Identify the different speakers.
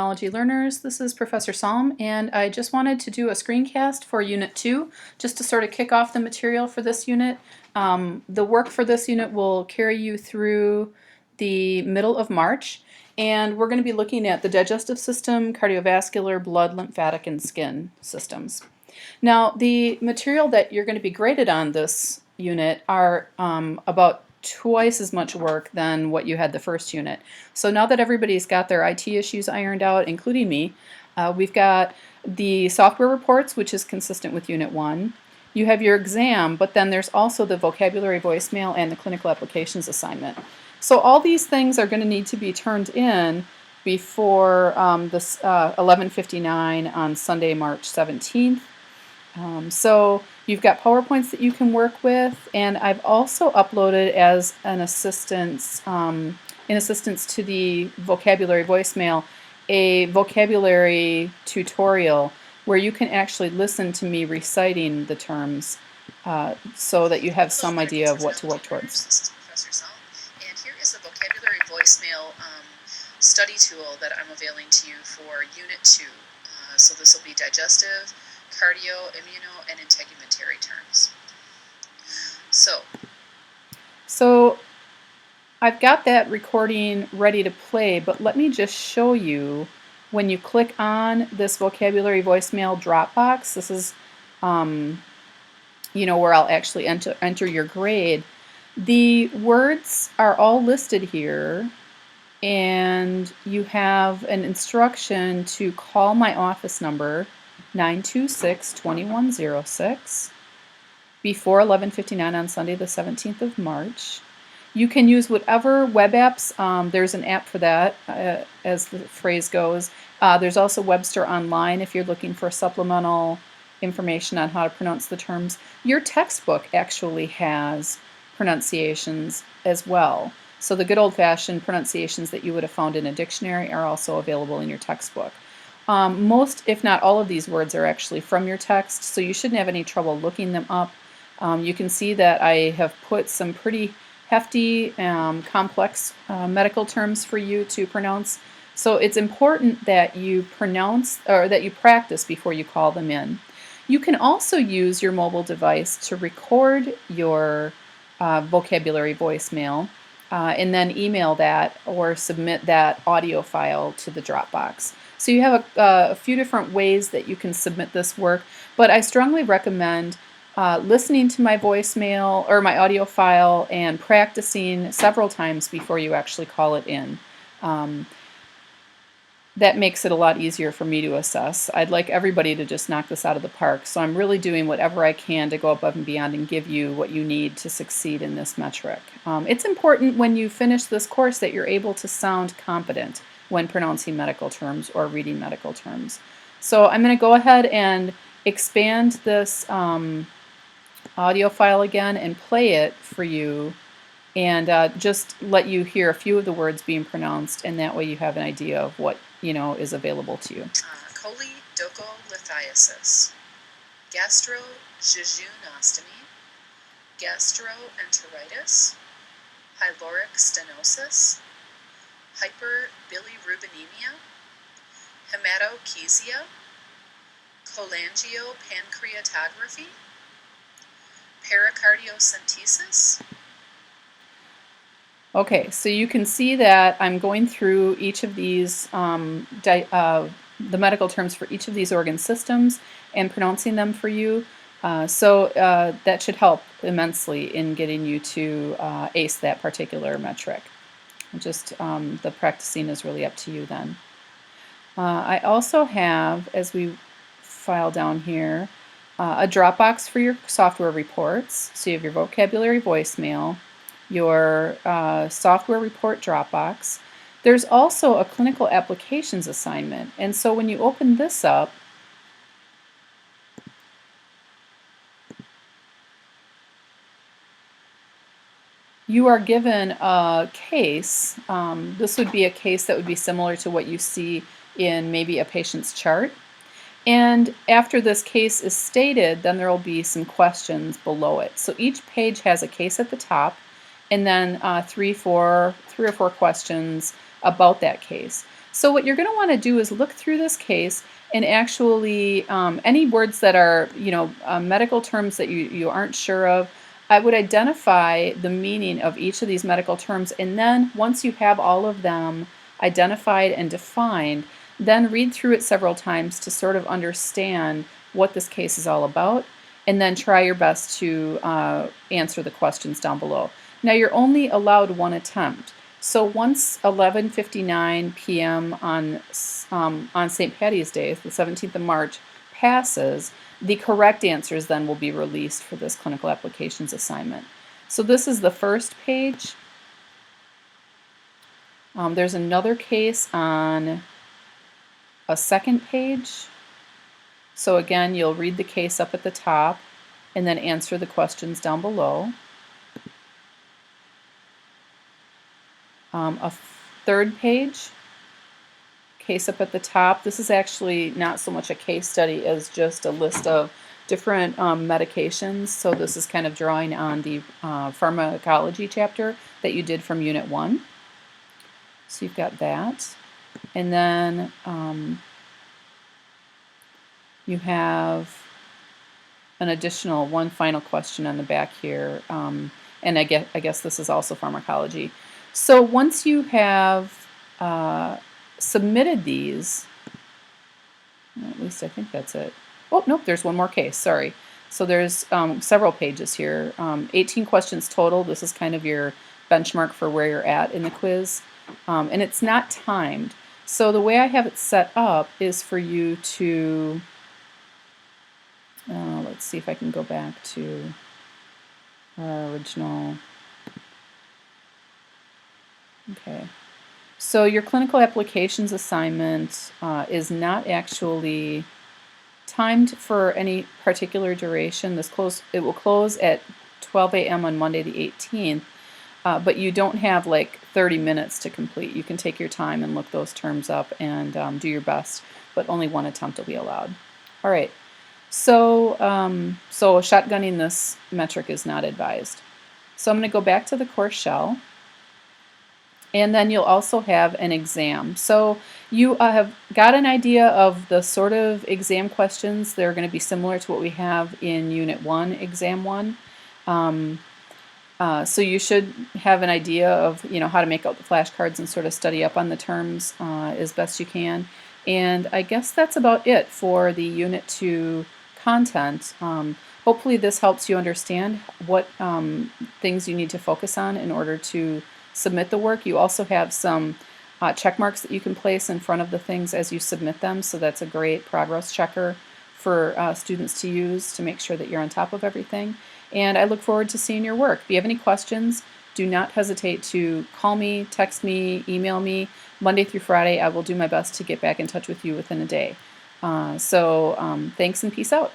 Speaker 1: Technology learners, this is Professor Salm, and I just wanted to do a screencast for Unit 2 just to sort of kick off the material for this unit. The work for this unit will carry you through the middle of March, and we're going to be looking at the digestive system, cardiovascular, blood, lymphatic, and skin systems. Now, the material that you're going to be graded on this unit are about twice as much work than what you had the first unit. So now that everybody's got their IT issues ironed out, including me, we've got the software reports, which is consistent with Unit 1. You have your exam, but then there's also the vocabulary voicemail and the clinical applications assignment. So all these things are going to need to be turned in before this 11:59 on Sunday, March 17th. So you've got PowerPoints that you can work with, and I've also uploaded as an assistance, in assistance to the vocabulary voicemail, a vocabulary tutorial where you can actually listen to me reciting the terms so that you have some idea of what to work towards.
Speaker 2: This is Professor Salm, and here is the vocabulary voicemail study tool that I'm availing to you for Unit 2. So this will be digestive, cardio, immuno, and integumentary terms.
Speaker 1: So I've got that recording ready to play, but let me just show you when you click on this vocabulary voicemail Dropbox. This is where I'll actually enter your grade. The words are all listed here, and you have an instruction to call my office number 926-2106 before 11:59 on Sunday the 17th of March. You can use whatever web apps. There's an app for that, as the phrase goes. There's also Webster Online if you're looking for supplemental information on how to pronounce the terms. Your textbook actually has pronunciations as well. So the good old-fashioned pronunciations that you would have found in a dictionary are also available in your textbook. Most, if not all of these words are actually from your text, so you shouldn't have any trouble looking them up. You can see that I have put some pretty hefty, complex medical terms for you to pronounce. So it's important that you pronounce, or that you practice before you call them in. You can also use your mobile device to record your vocabulary voicemail and then email that or submit that audio file to the Dropbox. So you have a few different ways that you can submit this work, but I strongly recommend listening to my voicemail or my audio file and practicing several times before you actually call it in. That makes it a lot easier for me to assess. I'd like everybody to just knock this out of the park, so I'm really doing whatever I can to go above and beyond and give you what you need to succeed in this metric. It's important when you finish this course that you're able to sound competent when pronouncing medical terms or reading medical terms. So I'm going to go ahead and expand this audio file again and play it for you, and just let you hear a few of the words being pronounced, and that way you have an idea of what is available to you.
Speaker 2: Choledocholithiasis, gastrojejunostomy, gastroenteritis, pyloric stenosis, hyperbilirubinemia, hematochezia, cholangiopancreatography, pericardiocentesis.
Speaker 1: Okay, so you can see that I'm going through each of these, the medical terms for each of these organ systems and pronouncing them for you. So that should help immensely in getting you to ace that particular metric. Just the practicing is really up to you then. I also have, as we file down here, a Dropbox for your software reports. So you have your vocabulary voicemail, your software report Dropbox. There's also a clinical applications assignment. And so when you open this up, you are given a case. This would be a case that would be similar to what you see in maybe a patient's chart. And after this case is stated, then there will be some questions below it. So each page has a case at the top, and then three or four questions about that case. So what you're going to want to do is look through this case and actually any words that are, medical terms that you aren't sure of, I would identify the meaning of each of these medical terms. And then once you have all of them identified and defined, then read through it several times to sort of understand what this case is all about. And then try your best to answer the questions down below. Now you're only allowed one attempt. So once 11:59 p.m. on St. Patty's Day, the 17th of March, passes, the correct answers then will be released for this clinical applications assignment. So this is the first page. There's another case on a second page. So again, you'll read the case up at the top and then answer the questions down below. A third page, case up at the top. This is actually not so much a case study as just a list of different medications. So this is kind of drawing on the pharmacology chapter that you did from Unit 1. So you've got that. And then you have an additional one final question on the back here. And I guess this is also pharmacology. So once you have submitted these, well, at least I think that's it. Oh, nope, there's one more case, sorry. So there's several pages here, 18 questions total. This is kind of your benchmark for where you're at in the quiz. And it's not timed. So the way I have it set up is for you to, let's see if I can go back to our original. Okay, so your clinical applications assignment is not actually timed for any particular duration. It will close at 12 a.m. on Monday the 18th, but you don't have like 30 minutes to complete. You can take your time and look those terms up and do your best, but only one attempt will be allowed. All right, so shotgunning this metric is not advised. So I'm going to go back to the course shell. And then you'll also have an exam. So you have got an idea of the sort of exam questions. They're going to be similar to what we have in Unit 1, Exam 1. So you should have an idea of how to make out the flashcards and sort of study up on the terms as best you can. And I guess that's about it for the Unit 2 content. Hopefully this helps you understand what things you need to focus on in order to submit the work. You also have some check marks that you can place in front of the things as you submit them, so that's a great progress checker for students to use to make sure that you're on top of everything. And I look forward to seeing your work. If you have any questions, do not hesitate to call me, text me, email me. Monday through Friday, I will do my best to get back in touch with you within a day. Thanks and peace out.